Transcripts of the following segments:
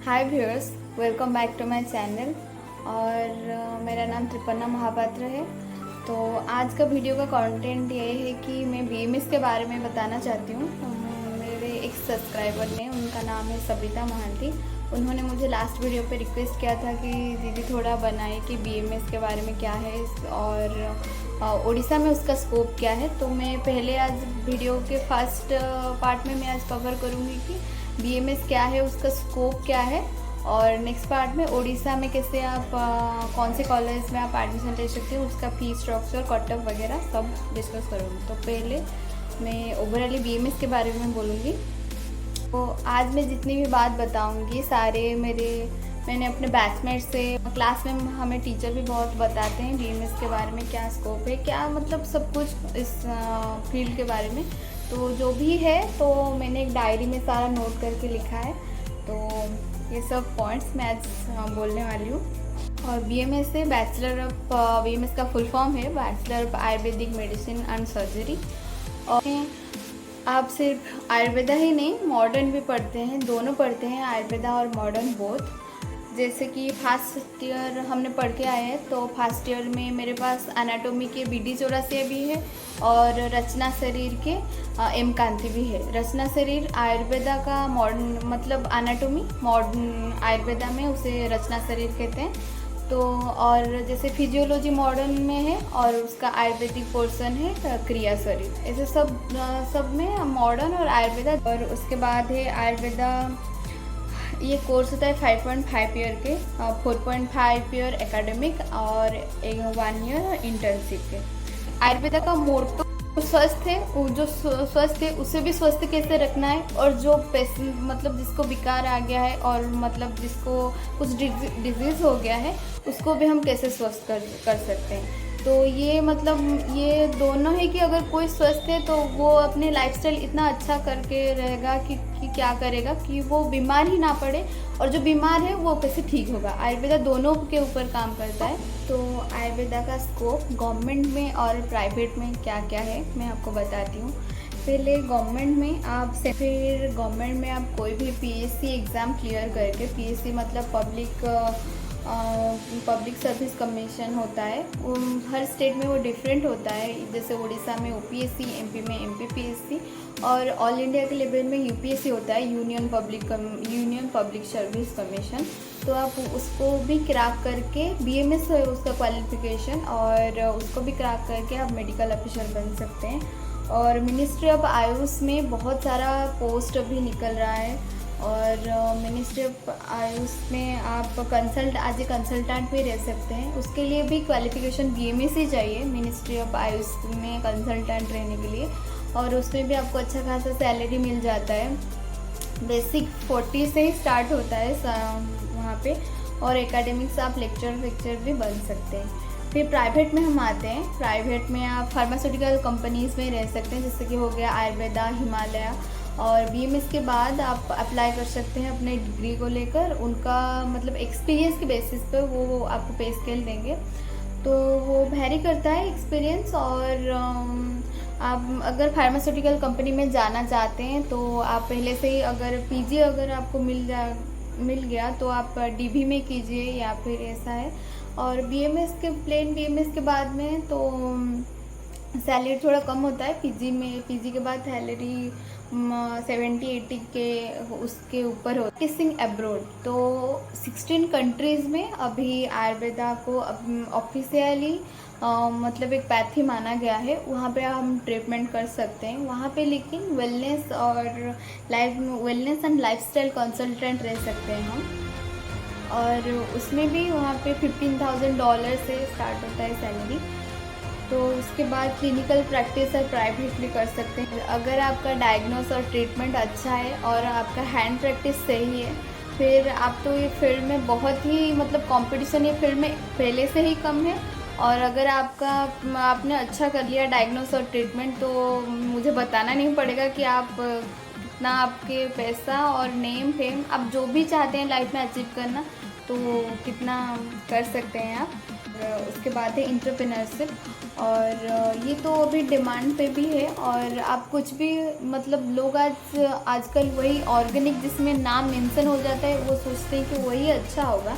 Hi viewers, welcome back to my channel. और मेरा नाम त्रिपन्ना महापात्र है। तो आज का वीडियो का कंटेंट ये है कि मैं बीएमएस के बारे में बताना चाहती हूँ। मेरे एक सब्सक्राइबर ने, उनका नाम है सबिता महांती, उन्होंने मुझे लास्ट वीडियो पे रिक्वेस्ट किया था कि दीदी थोड़ा बनाए कि बीएमएस के बारे में क्या है और उड़ीसा में उसका स्कोप क्या है। तो मैं पहले आज वीडियो के फर्स्ट पार्ट में मैं आज कवर करूँगी कि बीएमएस क्या है, उसका स्कोप क्या है, और नेक्स्ट पार्ट में उड़ीसा में कैसे आप कौन से कॉलेज में आप एडमिशन ले सकते हो, उसका फीस स्ट्रक्चर, कट ऑफ वगैरह सब डिस्कस करूँगी। तो पहले मैं ओवरऑली बीएमएस के बारे में बोलूँगी। तो आज मैं जितनी भी बात बताऊँगी सारे मैंने अपने बैचमेट से, क्लास में हमें टीचर भी बहुत बताते हैं बीएमएस के बारे में, क्या स्कोप है, क्या मतलब सब कुछ इस फील्ड के बारे में। तो जो भी है तो मैंने एक डायरी में सारा नोट करके लिखा है। तो ये सब पॉइंट्स मैं आज बोलने वाली हूँ। और बीएमएस है बैचलर ऑफ बीएमएस का फुल फॉर्म है bachelor of Ayurvedic medicine and surgery. और आप सिर्फ आयुर्वेदा ही नहीं, मॉडर्न भी पढ़ते हैं, दोनों पढ़ते हैं, आयुर्वेदा और मॉडर्न बोथ। जैसे कि फर्स्ट ईयर हमने पढ़ के आए हैं, तो फर्स्ट ईयर में मेरे पास एनाटॉमी के BD चौरासिया भी है और रचना शरीर के M कांति भी है। रचना शरीर आयुर्वेदा का मॉडर्न मतलब एनाटॉमी, मॉडर्न आयुर्वेदा में उसे रचना शरीर कहते हैं। तो और जैसे फिजियोलॉजी मॉडर्न में है और उसका आयुर्वेदिक पोर्शन है क्रिया शरीर। ऐसे सब में मॉडर्न और आयुर्वेदा। और उसके बाद है आयुर्वेदा, ये कोर्स होता है 5.5 ईयर के, 4.5 ईयर एकेडमिक और 1 ईयर इंटर्नशिप के। आयुर्वेदा का मोटो स्वस्थ है, जो स्वस्थ है उसे भी स्वस्थ कैसे रखना है, और जो पेशेंट मतलब जिसको विकार आ गया है और मतलब जिसको कुछ डिजीज़ हो गया है उसको भी हम कैसे स्वस्थ कर सकते हैं। तो ये मतलब ये दोनों है कि अगर कोई स्वस्थ है तो वो अपने लाइफस्टाइल इतना अच्छा करके रहेगा कि क्या करेगा कि वो बीमार ही ना पड़े, और जो बीमार है वो कैसे ठीक होगा। आयुर्वेदा दोनों के ऊपर काम करता है। तो आयुर्वेदा का स्कोप गवर्नमेंट में और प्राइवेट में क्या क्या है मैं आपको बताती हूँ। पहले गवर्नमेंट में फिर गवर्नमेंट में आप कोई भी PSC एग्ज़ाम क्लियर करके, PSC मतलब पब्लिक सर्विस कमीशन होता है, हर स्टेट में वो डिफरेंट होता है। जैसे उड़ीसा में OPSC, MP में MPPSC, और ऑल इंडिया के लेवल में UPSC होता है, यूनियन पब्लिक सर्विस कमीशन। तो आप उसको भी क्रैक करके, BMS है उसका क्वालिफिकेशन, और उसको भी क्रैक करके आप मेडिकल ऑफिसर बन सकते हैं। और मिनिस्ट्री ऑफ आयुष में बहुत सारा पोस्ट अभी निकल रहा है, और मिनिस्ट्री ऑफ आयुष में आप कंसल्टेंट भी रह सकते हैं। उसके लिए भी क्वालिफिकेशन BMS ही चाहिए मिनिस्ट्री ऑफ आयुष में कंसल्टेंट रहने के लिए, और उसमें भी आपको अच्छा खासा सैलरी मिल जाता है। बेसिक 40 से ही स्टार्ट होता है वहाँ पे, और एकेडमिक्स आप लेक्चर भी बन सकते हैं। फिर प्राइवेट में हम आते हैं। प्राइवेट में आप फार्मास्यूटिकल कंपनीज़ में रह सकते हैं, जैसे कि हो गया आयुर्वेदा, हिमालय। और BMS के बाद आप अप्लाई कर सकते हैं अपने डिग्री को लेकर, उनका मतलब एक्सपीरियंस के बेसिस पे वो आपको पे स्केल देंगे। तो वो वैरी करता है एक्सपीरियंस। और आप अगर फार्मास्यूटिकल कंपनी में जाना चाहते हैं तो आप पहले से ही अगर PG अगर आपको मिल गया तो आप DB में कीजिए, या फिर ऐसा है। और प्लेन BMS के बाद में तो सैलरी थोड़ा कम होता है। PG के बाद सैलरी 70-80 के उसके ऊपर हो। किसिंग अब्रोड, तो 16 कंट्रीज़ में अभी आयुर्वेदा को ऑफिशियली मतलब एक पैथी माना गया है। वहाँ पे हम ट्रीटमेंट कर सकते हैं वहाँ पे, लेकिन वेलनेस एंड लाइफस्टाइल कंसल्टेंट रह सकते हैं हम। और उसमें भी वहाँ पे $15,000 से स्टार्ट होता है सैलरी। तो उसके बाद क्लिनिकल प्रैक्टिस और प्राइवेट भी कर सकते हैं। अगर आपका डायग्नोस और ट्रीटमेंट अच्छा है और आपका हैंड प्रैक्टिस सही है, फिर आप तो ये फील्ड में बहुत ही मतलब कंपटीशन ये फील्ड में पहले से ही कम है। और अगर आपने अच्छा कर लिया डायग्नोस और ट्रीटमेंट, तो मुझे बताना नहीं पड़ेगा कि आप कितना आपके पैसा और नेम फेम आप जो भी चाहते हैं लाइफ में अचीव करना, तो कितना कर सकते हैं आप। उसके बाद है एंटरप्रेन्योरशिप। और ये तो अभी डिमांड पे भी है। और आप कुछ भी मतलब लोग आजकल वही ऑर्गेनिक जिसमें नाम मेंशन हो जाता है वो सोचते हैं कि वही अच्छा होगा।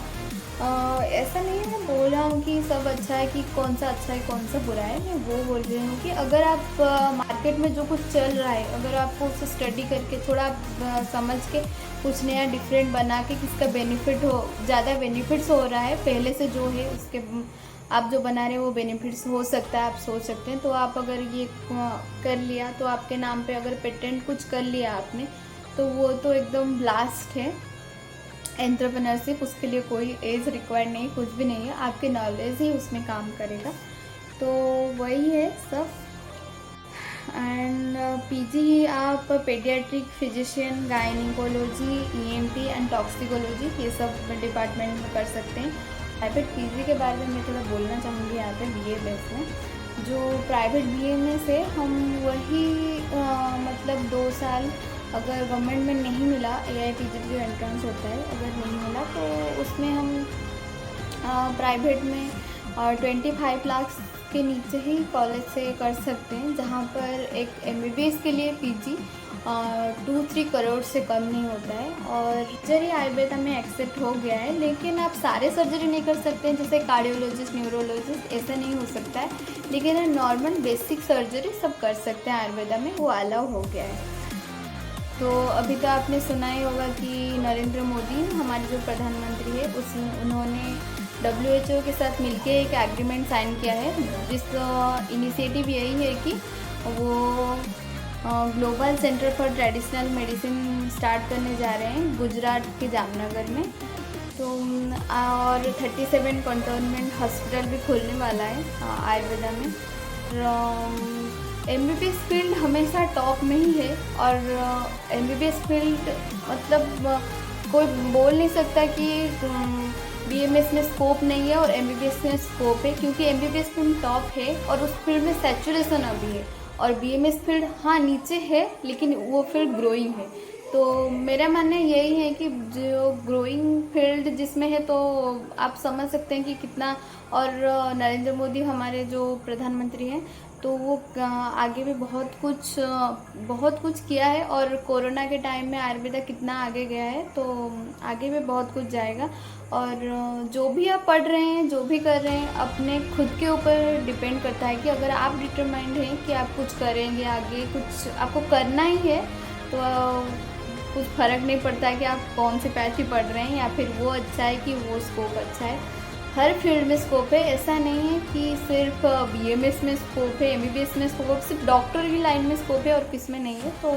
ऐसा नहीं है, मैं बोल रहा हूँ कि सब अच्छा है, कि कौन सा अच्छा है कौन सा बुरा है। मैं वो बोल रही हूँ कि अगर आप मार्केट में जो कुछ चल रहा है, अगर आपको उसे स्टडी करके थोड़ा समझ के कुछ नया डिफरेंट बना के किसका बेनिफिट हो, ज़्यादा बेनिफिट्स हो रहा है पहले से जो है उसके आप जो बना रहे हैं वो बेनिफिट्स हो सकता है, आप सोच सकते हैं। तो आप अगर ये कर लिया तो आपके नाम पे अगर पेटेंट कुछ कर लिया आपने तो वो तो एकदम ब्लास्ट है। एंटरप्रेन्योरशिप, उसके लिए कोई एज रिक्वायर्ड नहीं, कुछ भी नहीं है, आपके नॉलेज ही उसमें काम करेगा। तो वही है सब। एंड पीजी आप paediatric physician, gynaecology, ENT and toxicology ये सब डिपार्टमेंट में कर सकते हैं। प्राइवेट पीजी के बारे में मैं थोड़ा बोलना चाहूँगी यहाँ पे बीए बेस में। जो प्राइवेट बीए में से हम वही मतलब 2 साल अगर गवर्नमेंट में नहीं मिला, AIPG जो एंट्रेंस होता है अगर नहीं मिला तो उसमें हम प्राइवेट में 25 लाख के नीचे ही कॉलेज से कर सकते हैं, जहाँ पर एक MBBS के लिए PG 2-3 करोड़ से कम नहीं होता है। और सर्जरी आयुर्वेदा में एक्सेप्ट हो गया है, लेकिन आप सारे सर्जरी नहीं कर सकते हैं, जैसे कार्डियोलॉजिस्ट, न्यूरोलॉजिस्ट, ऐसा नहीं हो सकता है। लेकिन नॉर्मल बेसिक सर्जरी सब कर सकते हैं आयुर्वेदा में, वो अलाउ हो गया है। तो अभी तो आपने सुना ही होगा कि नरेंद्र मोदी हमारे जो प्रधानमंत्री है उन्होंने WHO के साथ मिलके एक एग्रीमेंट साइन किया है, जिस इनिशिएटिव यही है कि वो global centre for traditional medicine start करने जा रहे हैं गुजरात के जामनगर में। तो और 37 कंटोनमेंट हॉस्पिटल भी खुलने वाला है आयुर्वेदा में। MBBS फील्ड हमेशा टॉप में ही है। और MBBS फील्ड मतलब कोई बोल नहीं सकता कि BMS में स्कोप नहीं है और MBBS में स्कोप है, क्योंकि MBBS फील्ड टॉप है और उस फील्ड में सैचुरेशन अभी है। और BMS फील्ड हाँ नीचे है, लेकिन वो फील्ड ग्रोइंग है। तो मेरा मानना यही है कि जो ग्रोइंग फील्ड जिसमें है, तो आप समझ सकते हैं कि कितना। और नरेंद्र मोदी हमारे जो प्रधानमंत्री हैं तो वो आगे भी बहुत कुछ किया है। और कोरोना के टाइम में आयुर्वेदा कितना आगे गया है, तो आगे भी बहुत कुछ जाएगा। और जो भी आप पढ़ रहे हैं, जो भी कर रहे हैं, अपने खुद के ऊपर डिपेंड करता है कि अगर आप डिटरमाइंड हैं कि आप कुछ करेंगे, आगे कुछ आपको करना ही है, तो कुछ फ़र्क नहीं पड़ता है कि आप कौन से पैच ही पढ़ रहे हैं या फिर वो अच्छा है कि वो स्कोप अच्छा है। हर फील्ड में स्कोप है। ऐसा नहीं है कि सिर्फ BMS में स्कोप है, MBBS में स्कोप, सिर्फ डॉक्टर की लाइन में स्कोप है और किस में नहीं है। तो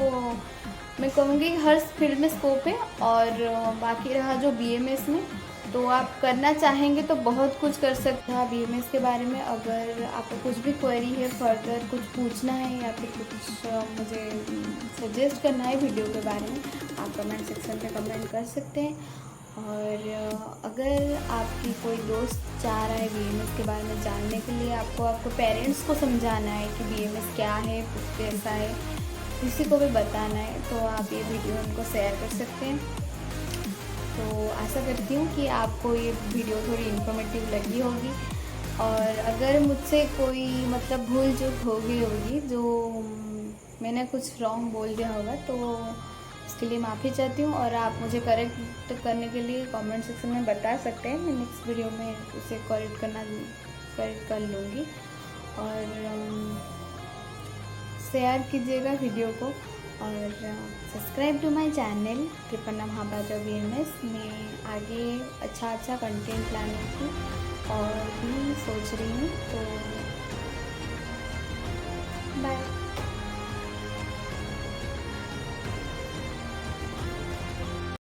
मैं कहूँगी हर फील्ड में स्कोप है। और बाकी रहा जो BMS में, तो आप करना चाहेंगे तो बहुत कुछ कर सकते हैं BMS के बारे में। अगर आपको कुछ भी क्वेरी है, फर्दर कुछ पूछना है या फिर कुछ मुझे सजेस्ट करना है वीडियो के बारे में, आप कमेंट सेक्शन पे कमेंट कर सकते हैं। और अगर आपकी कोई दोस्त चाह रहा है BMS के बारे में जानने के लिए, आपको पेरेंट्स को समझाना है कि BMS क्या है, कैसा है, किसी को भी बताना है, तो आप ये वीडियो उनको शेयर कर सकते हैं। तो आशा करती हूँ कि आपको ये वीडियो थोड़ी इन्फॉर्मेटिव लगी होगी। और अगर मुझसे कोई मतलब भूल चूक हो गई होगी, जो मैंने कुछ रॉन्ग बोल दिया होगा, तो उसके लिए माफ़ी चाहती हूँ। और आप मुझे करेक्ट करने के लिए कमेंट सेक्शन में बता सकते हैं, मैं नेक्स्ट वीडियो में उसे करेक्ट कर लूँगी। और शेयर कीजिएगा वीडियो को। और subscribe to my channel Tripanna Mahapatra BMS में आगे अच्छा कंटेंट लाने की और भी सोच रही हूँ। तो बाय।